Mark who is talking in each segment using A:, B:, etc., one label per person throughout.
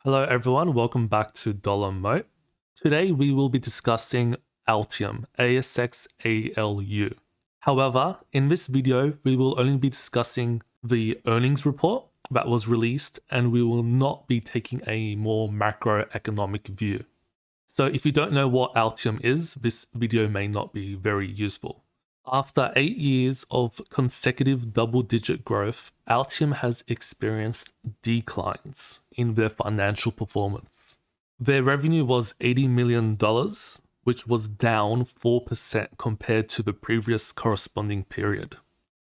A: Hello everyone, welcome back to Dollar Moat. Today we will be discussing Altium, ASX ALU. However, in this video we will only be discussing the earnings report that was released and we will not be taking a more macroeconomic view. So if you don't know what Altium is, this video may not be very useful. After 8 years of consecutive double-digit growth, Altium has experienced declines in their financial performance. Their revenue was $80 million, which was down 4% compared to the previous corresponding period.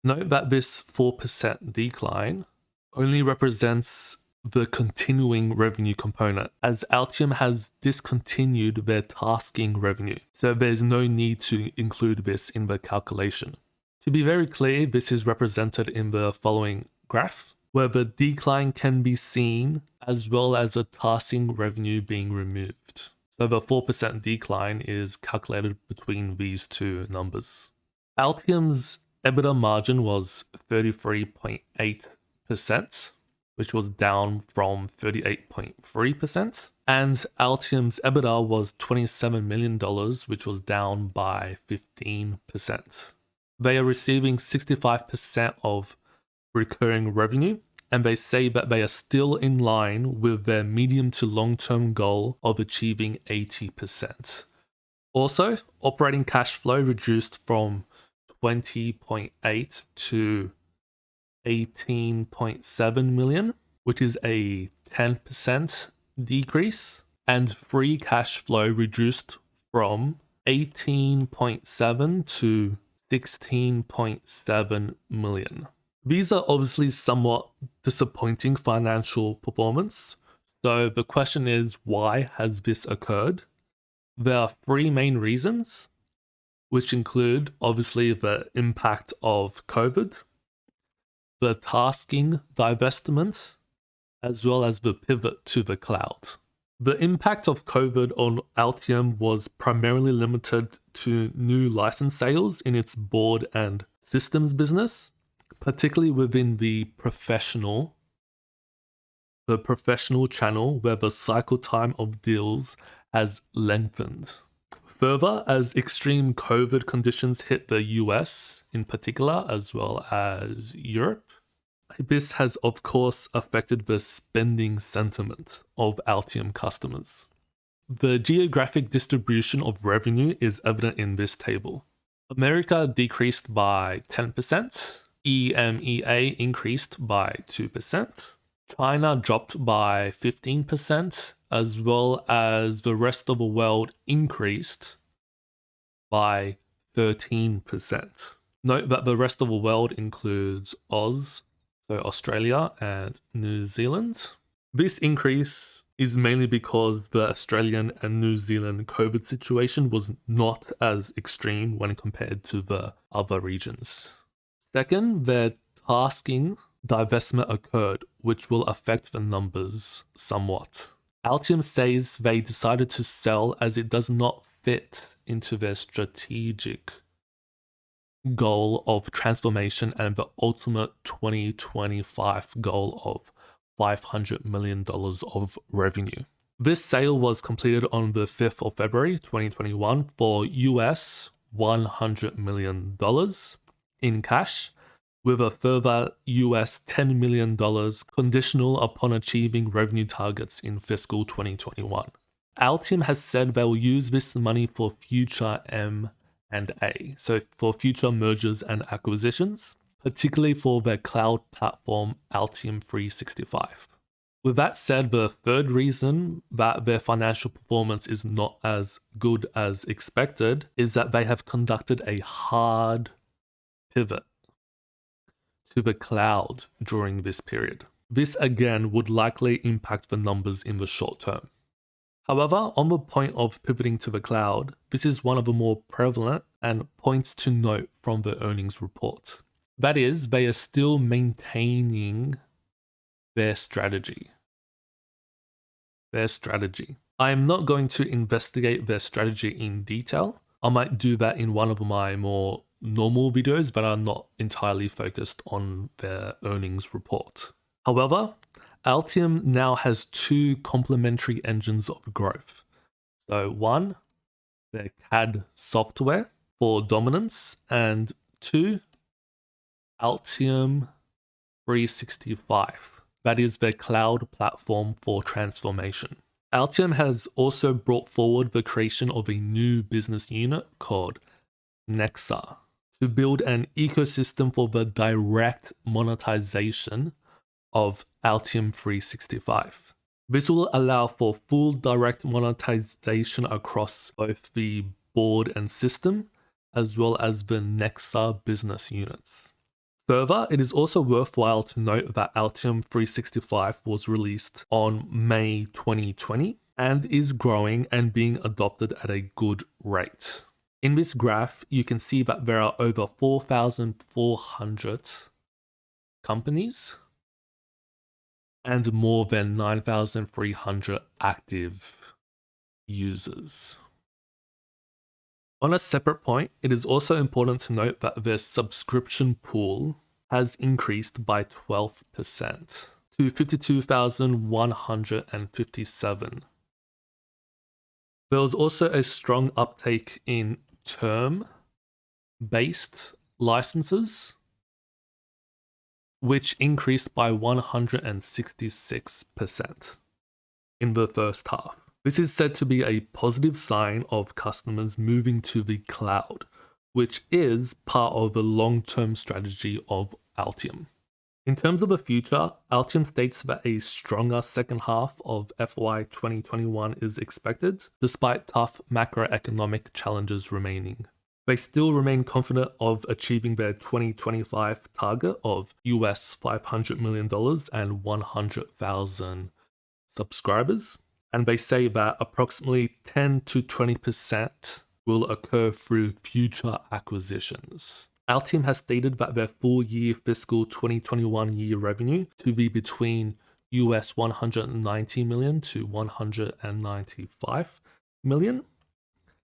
A: Note that this 4% decline only represents the continuing revenue component, as Altium has discontinued their tasking revenue, so there's no need to include this in the calculation. To be very clear, this is represented in the following graph, where the decline can be seen as well as the tasking revenue being removed. So the 4% decline is calculated between these two numbers. Altium's EBITDA margin was 33.8%. which was down from 38.3%. And Altium's EBITDA was $27 million, which was down by 15%. They are receiving 65% of recurring revenue, and they say that they are still in line with their medium to long-term goal of achieving 80%. Also, operating cash flow reduced from 20.8 to 18.7 million, which is a 10% decrease, and free cash flow reduced from 18.7 to 16.7 million. These are obviously somewhat disappointing financial performance. So the question is, why has this occurred? There are three main reasons, which include obviously the impact of COVID, the tasking divestment, as well as the pivot to the cloud. The impact of COVID on Altium was primarily limited to new license sales in its board and systems business, particularly within the professional channel where the cycle time of deals has lengthened. Further, as extreme COVID conditions hit the US in particular, as well as Europe, this has of course affected the spending sentiment of Altium customers. The geographic distribution of revenue is evident in this table. America decreased by 10%, EMEA increased by 2%, China dropped by 15%, as well as the rest of the world increased by 13%. Note that the rest of the world includes Oz, so Australia and New Zealand. This increase is mainly because the Australian and New Zealand COVID situation was not as extreme when compared to the other regions. Second, their tasking divestment occurred, which will affect the numbers somewhat. Altium says they decided to sell as it does not fit into their strategic goal of transformation and the ultimate 2025 goal of $500 million of revenue. This sale was completed on the 5th of February 2021 for US $100 million in cash, with a further US $10 million conditional upon achieving revenue targets in fiscal 2021. Altium has said they will use this money for future M&A, so for future mergers and acquisitions, particularly for their cloud platform Altium 365. With that said, the third reason that their financial performance is not as good as expected is that they have conducted a hard pivot to the cloud during this period. This again would likely impact the numbers in the short term. However, on the point of pivoting to the cloud, this is one of the more prevalent and points to note from the earnings report. That is, they are still maintaining their strategy. I am not going to investigate their strategy in detail. I might do that in one of my more normal videos, but are not entirely focused on their earnings report. However, Altium now has two complementary engines of growth. So one, their CAD software for dominance, and two, Altium 365. That is their cloud platform for transformation. Altium has also brought forward the creation of a new business unit called Nexa to build an ecosystem for the direct monetization of Altium 365. This will allow for full direct monetization across both the board and system, as well as the Nexa business units. Further, it is also worthwhile to note that Altium 365 was released on May 2020 and is growing and being adopted at a good rate. In this graph, you can see that there are over 4,400 companies and more than 9,300 active users. On a separate point, it is also important to note that their subscription pool has increased by 12% to 52,157. There was also a strong uptake in term-based licenses, which increased by 166% in the first half. This is said to be a positive sign of customers moving to the cloud, which is part of the long-term strategy of Altium. In terms of the future, Altium states that a stronger second half of FY 2021 is expected, despite tough macroeconomic challenges remaining. They still remain confident of achieving their 2025 target of US $500 million and 100,000 subscribers. And they say that approximately 10 to 20% will occur through future acquisitions. Altium has stated that their full year fiscal 2021 year revenue to be between US $190 million to $195 million,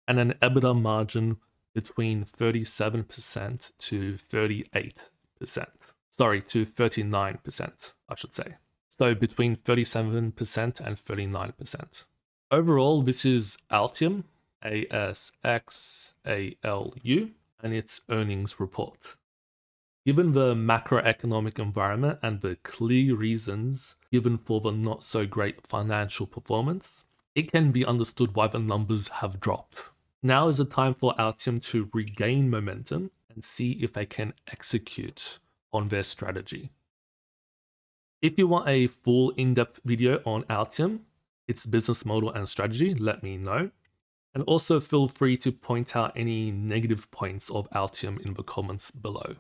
A: and an EBITDA margin between 37% to 38%. Sorry, to 39%, I should say. So between 37% and 39%. Overall, this is Altium, ASX, ALU, and its earnings report. Given the macroeconomic environment and the clear reasons given for the not so great financial performance, it can be understood why the numbers have dropped. Now is the time for Altium to regain momentum and see if they can execute on their strategy. If you want a full in-depth video on Altium, its business model and strategy, let me know. And also feel free to point out any negative points of Altium in the comments below.